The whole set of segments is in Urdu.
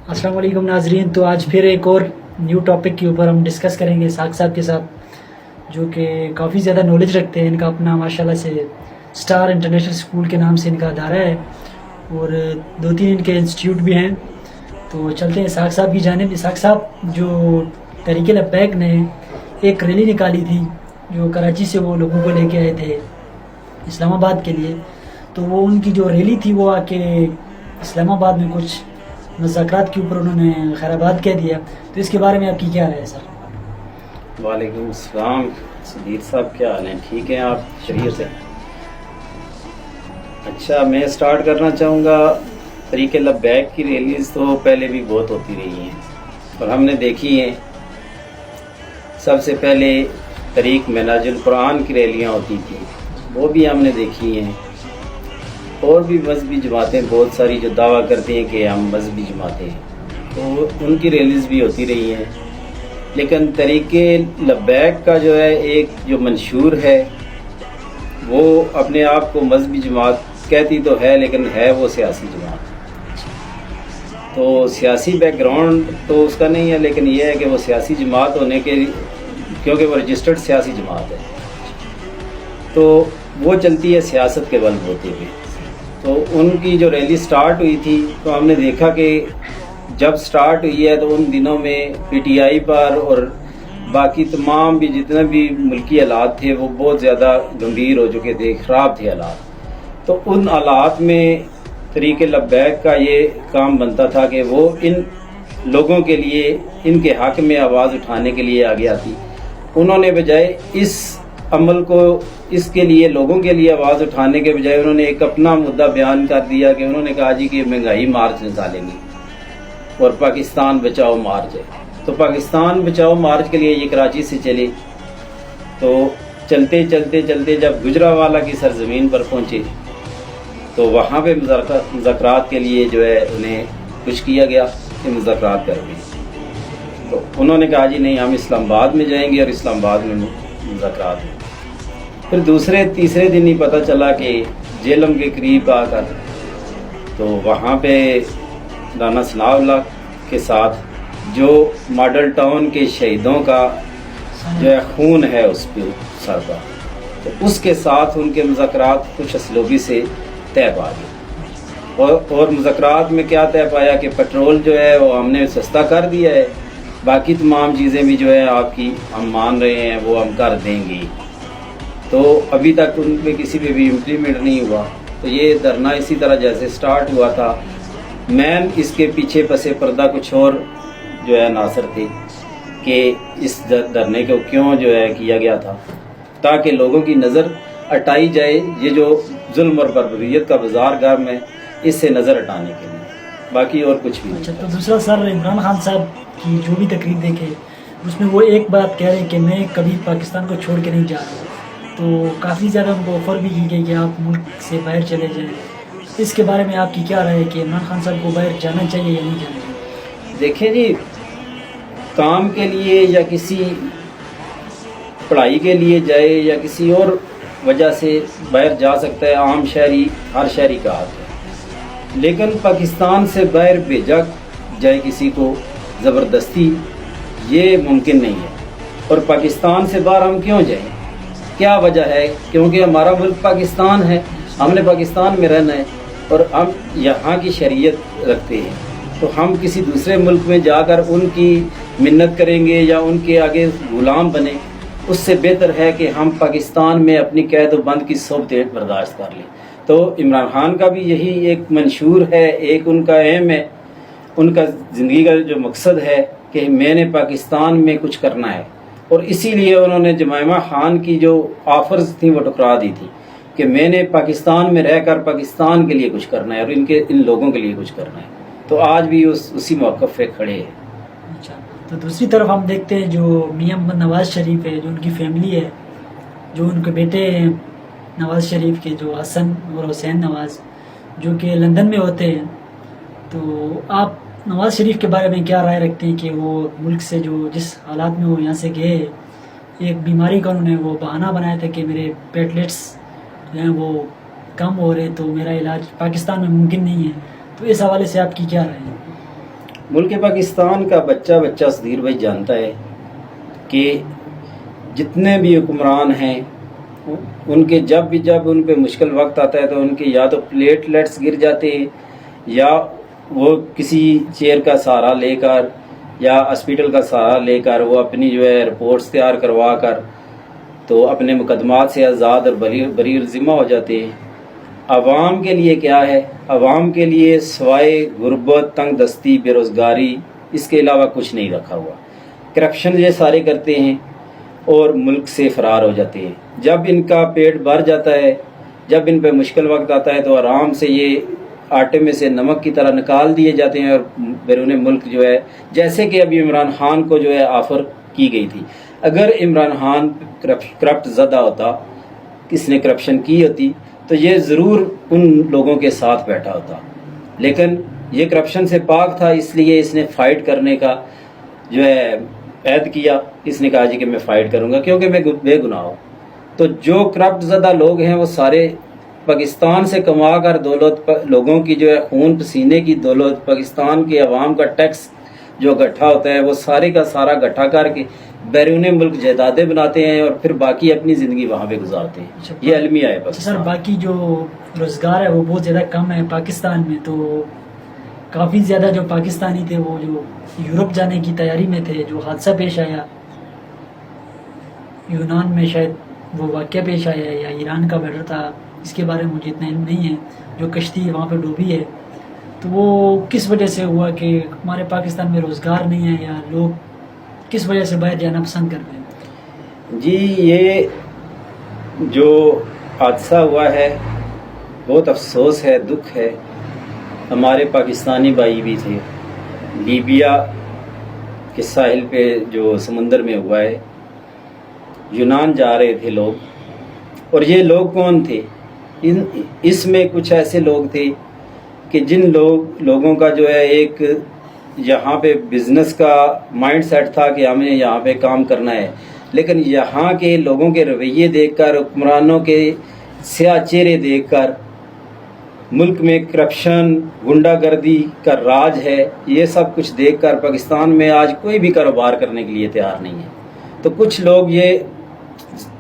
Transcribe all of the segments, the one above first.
السلام علیکم ناظرین. تو آج پھر ایک اور نیو ٹاپک کے اوپر ہم ڈسکس کریں گے ساق صاحب کے ساتھ, جو کہ کافی زیادہ نالج رکھتے ہیں. ان کا اپنا ماشاءاللہ سے اسٹار انٹرنیشنل اسکول کے نام سے ان کا ادارہ ہے اور 2-3 ان کے انسٹیٹیوٹ بھی ہیں. تو چلتے ہیں ساق صاحب کی جانب. ساق صاحب جو تحریک لبیک نے ایک ریلی نکالی تھی جو کراچی سے وہ لوگوں کو لے کے آئے تھے اسلام آباد کے لیے, تو وہ ان کی جو ریلی تھی وہ آ کے اسلام آباد میں کچھ مذاکرات کے اوپر انہوں نے خیرآباد کہہ دیا. تو اس کے بارے میں آپ کی کیا رائے ہے سر؟ وعلیکم السلام صدیق صاحب, کیا حال ہیں؟ ٹھیک ہیں آپ؟ شریعت سے. اچھا, میں سٹارٹ کرنا چاہوں گا. تحریک لبیک کی ریلیز تو پہلے بھی بہت ہوتی رہی ہیں اور ہم نے دیکھی ہیں. سب سے پہلے تحریک منہاج القرآن کی ریلیاں ہوتی تھیں, وہ بھی ہم نے دیکھی ہیں. اور بھی مذہبی جماعتیں بہت ساری جو دعویٰ کرتی ہیں کہ ہم مذہبی جماعتیں ہیں, تو ان کی ریلیز بھی ہوتی رہی ہیں. لیکن تحریک لبیک کا جو ہے ایک جو منشور ہے وہ اپنے آپ کو مذہبی جماعت کہتی تو ہے, لیکن ہے وہ سیاسی جماعت. تو سیاسی بیک گراؤنڈ تو اس کا نہیں ہے, لیکن یہ ہے کہ وہ سیاسی جماعت ہونے کے, کیونکہ وہ رجسٹرڈ سیاسی جماعت ہے, تو وہ چلتی ہے سیاست کے بل ہوتے ہوئے. تو ان کی جو ریلی سٹارٹ ہوئی تھی تو ہم نے دیکھا کہ جب سٹارٹ ہوئی ہے تو ان دنوں میں پی ٹی آئی پر اور باقی تمام بھی جتنے بھی ملکی حالات تھے وہ بہت زیادہ گمبھیر ہو چکے تھے, خراب تھے حالات. تو ان حالات میں تحریک لبیک کا یہ کام بنتا تھا کہ وہ ان لوگوں کے لیے, ان کے حق میں آواز اٹھانے کے لیے آگے آتی. انہوں نے بجائے اس عمل کو, اس کے لیے لوگوں کے لیے آواز اٹھانے کے بجائے انہوں نے ایک اپنا مدعا بیان کر دیا کہ انہوں نے کہا جی کہ مہنگائی مارچ نکالیں گے اور پاکستان بچاؤ مارچ ہے. تو پاکستان بچاؤ مارچ کے لیے یہ کراچی سے چلے. تو چلتے چلتے چلتے جب گجرانوالہ کی سرزمین پر پہنچے تو وہاں پہ مذاکرات کے لیے جو ہے انہیں کچھ کیا گیا کہ مذاکرات کر گئے. تو انہوں نے کہا جی نہیں, ہم اسلام آباد میں جائیں گے اور اسلام آباد میں مذاکرات ہیں. پھر دوسرے تیسرے دن ہی پتہ چلا کہ جہلم کے قریب آ کر تو وہاں پہ رانا ثناء اللہ کے ساتھ جو ماڈل ٹاؤن کے شہیدوں کا جو ہے خون ہے اس پہ سر کا, تو اس کے ساتھ ان کے مذاکرات کچھ اسلوبی سے طے پا گئے. اور مذاکرات میں کیا طے پایا کہ پٹرول جو ہے وہ ہم نے سستا کر دیا ہے, باقی تمام چیزیں بھی جو ہے آپ کی ہم مان رہے ہیں وہ ہم کر دیں گے. تو ابھی تک ان پہ کسی پہ بھی امپلیمنٹ نہیں ہوا. تو یہ دھرنا اسی طرح جیسے سٹارٹ ہوا تھا, مین اس کے پیچھے پسے پردہ کچھ اور جو ہے عناصر تھے کہ اس دھرنے کو کیوں جو ہے کیا گیا تھا, تاکہ لوگوں کی نظر ہٹائی جائے. یہ جو ظلم اور بربریت کا بازار گرم ہے اس سے نظر ہٹانے کے لیے, باقی اور کچھ بھی نہیں. اچھا, تو دوسرا سر, عمران خان صاحب کی جو بھی تقریر دیکھے اس میں وہ ایک بات کہہ رہے ہیں کہ میں کبھی پاکستان کو چھوڑ کے نہیں جا رہا. تو کافی زیادہ ان کو آفر بھی کی گئی کہ آپ ملک سے باہر چلے جائیں. اس کے بارے میں آپ کی کیا رائے ہے کہ عمران خان صاحب کو باہر جانا چاہیے یا نہیں جانا چاہیے؟ دیکھیں جی, کام کے لیے یا کسی پڑھائی کے لیے جائے یا کسی اور وجہ سے باہر جا سکتا ہے, عام شہری, ہر شہری کا حق ہے. لیکن پاکستان سے باہر بھیجا جائے کسی کو زبردستی, یہ ممکن نہیں ہے. اور پاکستان سے باہر ہم کیوں جائیں؟ کیا وجہ ہے؟ کیونکہ ہمارا ملک پاکستان ہے, ہم نے پاکستان میں رہنا ہے اور ہم یہاں کی شریعت رکھتے ہیں. تو ہم کسی دوسرے ملک میں جا کر ان کی منت کریں گے یا ان کے آگے غلام بنیں, اس سے بہتر ہے کہ ہم پاکستان میں اپنی قید و بند کی صحبتیں برداشت کر لیں. تو عمران خان کا بھی یہی ایک منشور ہے, ایک ان کا ایم ہے, ان کا زندگی کا جو مقصد ہے کہ میں نے پاکستان میں کچھ کرنا ہے. اور اسی لیے انہوں نے جمائمہ خان کی جو آفرز تھیں وہ ٹکرا دی تھی کہ میں نے پاکستان میں رہ کر پاکستان کے لیے کچھ کرنا ہے اور ان لوگوں کے لیے کچھ کرنا ہے. تو آج بھی اسی موقف پہ کھڑے ہیں. اچھا, تو دوسری طرف ہم دیکھتے ہیں جو میاں محمد نواز شریف ہے, جو ان کی فیملی ہے, جو ان کے بیٹے ہیں نواز شریف کے, جو حسن اور حسین نواز, جو کہ لندن میں ہوتے ہیں. تو آپ نواز شریف کے بارے میں کیا رائے رکھتے ہیں کہ وہ ملک سے جو جس حالات میں وہ یہاں سے گئے, ایک بیماری کا انہوں نے وہ بہانہ بنایا تھا کہ میرے پیٹلیٹس جو ہیں وہ کم ہو رہے, تو میرا علاج پاکستان میں ممکن نہیں ہے. تو اس حوالے سے آپ کی کیا رائے ہے؟ ملک پاکستان کا بچہ بچہ صدیر بھائی جانتا ہے کہ جتنے بھی حکمران ہیں ان کے جب ان پہ مشکل وقت آتا ہے تو ان کے یا تو پلیٹلیٹس گر جاتے ہیں یا وہ کسی چیئر کا سہارا لے کر یا ہاسپٹل کا سہارا لے کر وہ اپنی جو ہے رپورٹس تیار کروا کر تو اپنے مقدمات سے آزاد اور بری الذمہ ہو جاتے ہیں. عوام کے لیے کیا ہے؟ عوام کے لیے سوائے غربت، تنگ دستی، بے روزگاری، اس کے علاوہ کچھ نہیں رکھا ہوا. کرپشن یہ سارے کرتے ہیں اور ملک سے فرار ہو جاتے ہیں. جب ان کا پیٹ بھر جاتا ہے، جب ان پہ مشکل وقت آتا ہے تو آرام سے یہ آٹے میں سے نمک کی طرح نکال دیے جاتے ہیں اور بیرون ملک جو ہے، جیسے کہ ابھی عمران خان کو جو ہے آفر کی گئی تھی. اگر عمران خان کرپٹ زدہ ہوتا، کس نے کرپشن کی ہوتی تو یہ ضرور ان لوگوں کے ساتھ بیٹھا ہوتا. لیکن یہ کرپشن سے پاک تھا، اس لیے اس نے فائٹ کرنے کا جو ہے عہد کیا. اس نے کہا جی کہ میں فائٹ کروں گا کیونکہ میں بے گناہ ہوں. تو جو کرپٹ زدہ لوگ ہیں وہ سارے پاکستان سے کما کر دولت، لوگوں کی جو ہے خون پسینے کی دولت، پاکستان کے عوام کا ٹیکس جو گٹھا ہوتا ہے وہ سارے کا سارا گٹھا کر کے بیرون ملک جائیدادیں بناتے ہیں اور پھر باقی اپنی زندگی وہاں پہ گزارتے ہیں. یہ المیہ ہے پاکستان. سر باقی جو روزگار ہے وہ بہت زیادہ کم ہے پاکستان میں، تو کافی زیادہ جو پاکستانی تھے وہ جو یورپ جانے کی تیاری میں تھے، جو حادثہ پیش آیا یونان میں، شاید وہ واقعہ پیش آیا یا ایران کا بیٹر تھا، اس کے بارے میں مجھے اتنا علم نہیں ہے. جو کشتی وہاں پہ ڈوبی ہے تو وہ کس وجہ سے ہوا کہ ہمارے پاکستان میں روزگار نہیں ہے یا لوگ کس وجہ سے باہر جانا پسند کرتے ہیں؟ جی یہ جو حادثہ ہوا ہے بہت افسوس ہے، دکھ ہے. ہمارے پاکستانی بھائی بھی تھے، لیبیا کے ساحل پہ جو سمندر میں ہوا ہے، یونان جا رہے تھے لوگ. اور یہ لوگ کون تھے؟ اس میں کچھ ایسے لوگ تھے کہ جن لوگوں کا جو ہے ایک یہاں پہ بزنس کا مائنڈ سیٹ تھا کہ ہمیں یہاں پہ کام کرنا ہے، لیکن یہاں کے لوگوں کے رویے دیکھ کر، حکمرانوں کے سیاہ چہرے دیکھ کر، ملک میں کرپشن، غنڈہ گردی کا راج ہے، یہ سب کچھ دیکھ کر پاکستان میں آج کوئی بھی کاروبار کرنے کے لیے تیار نہیں ہے. تو کچھ لوگ یہ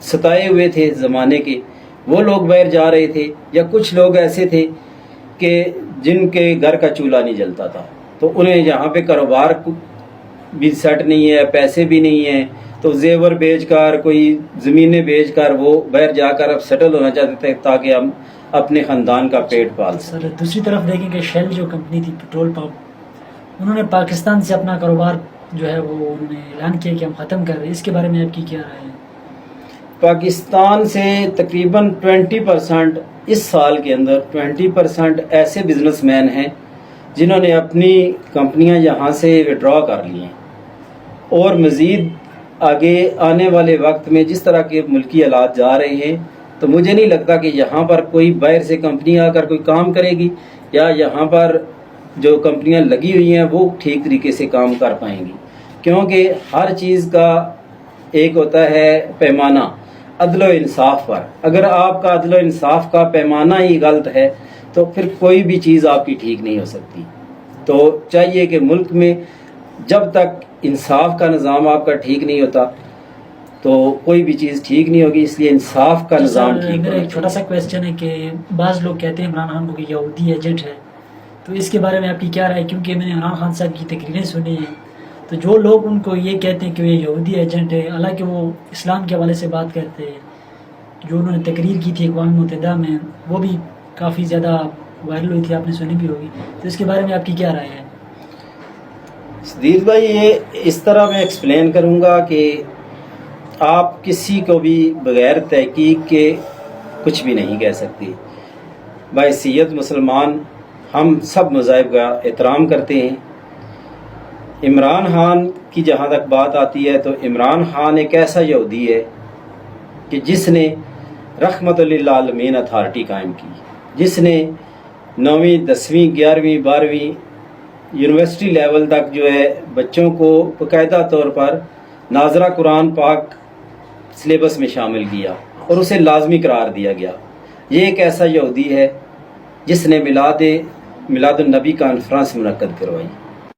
ستائے ہوئے تھے زمانے کے، وہ لوگ باہر جا رہے تھے، یا کچھ لوگ ایسے تھے کہ جن کے گھر کا چولہا نہیں جلتا تھا تو انہیں یہاں پہ کاروبار بھی سیٹ نہیں ہے، پیسے بھی نہیں ہیں، تو زیور بیچ کر، کوئی زمینیں بیچ کر وہ باہر جا کر اب سیٹل ہونا چاہتے تھے تاکہ ہم اپنے خاندان کا پیٹ پال سکیں. سر دوسری طرف دیکھیں کہ شیل جو کمپنی تھی پیٹرول پمپ، انہوں نے پاکستان سے اپنا کاروبار جو ہے وہ انہوں نے اعلان کیا کہ ہم ختم کر رہے ہیں، اس کے بارے میں آپ کی کیا رائے ہے؟ پاکستان سے تقریباً 20% اس سال کے اندر 20% ایسے بزنس مین ہیں جنہوں نے اپنی کمپنیاں یہاں سے وڈرا کر لی ہیں، اور مزید آگے آنے والے وقت میں جس طرح کے ملکی حالات جا رہے ہیں تو مجھے نہیں لگتا کہ یہاں پر کوئی باہر سے کمپنی آ کر کوئی کام کرے گی، یا یہاں پر جو کمپنیاں لگی ہوئی ہیں وہ ٹھیک طریقے سے کام کر پائیں گی. کیونکہ ہر چیز کا ایک ہوتا ہے پیمانہ عدل و انصاف پر. اگر آپ کا عدل و انصاف کا پیمانہ ہی غلط ہے تو پھر کوئی بھی چیز آپ کی ٹھیک نہیں ہو سکتی. تو چاہیے کہ ملک میں جب تک انصاف کا نظام آپ کا ٹھیک نہیں ہوتا تو کوئی بھی چیز ٹھیک نہیں ہوگی. اس لیے انصاف کا نظام ٹھیک میرا ہونا ایک چھوٹا سا کویسچن ہے کہ بعض لوگ کہتے ہیں عمران خان کو کہ یہودی ایجنٹ ہے، تو اس کے بارے میں آپ کی کیا رائے؟ کیونکہ میں نے عمران خان صاحب کی تقریریں سنی ہیں تو جو لوگ ان کو یہ کہتے ہیں کہ یہ یہودی ایجنٹ ہے، حالانکہ وہ اسلام کے حوالے سے بات کرتے ہیں. جو انہوں نے تقریر کی تھی اقوام متحدہ میں وہ بھی کافی زیادہ وائرل ہوئی تھی، آپ نے سنی بھی ہوگی، تو اس کے بارے میں آپ کی کیا رائے ہے؟ صدیق بھائی یہ اس طرح میں ایکسپلین کروں گا کہ آپ کسی کو بھی بغیر تحقیق کے کچھ بھی نہیں کہہ سکتے. بحیثیت مسلمان ہم سب مذاہب کا احترام کرتے ہیں. عمران خان کی جہاں تک بات آتی ہے تو عمران خان ایک ایسا یہودی ہے کہ جس نے رحمت للعالمین اتھارٹی قائم کی، جس نے 9ویں 10ویں 11ویں 12ویں یونیورسٹی لیول تک جو ہے بچوں کو باقاعدہ طور پر ناظرہ قرآن پاک سلیبس میں شامل کیا اور اسے لازمی قرار دیا گیا. یہ ایک ایسا یہودی ہے جس نے میلاد النبی کانفرنس منعقد کروائی.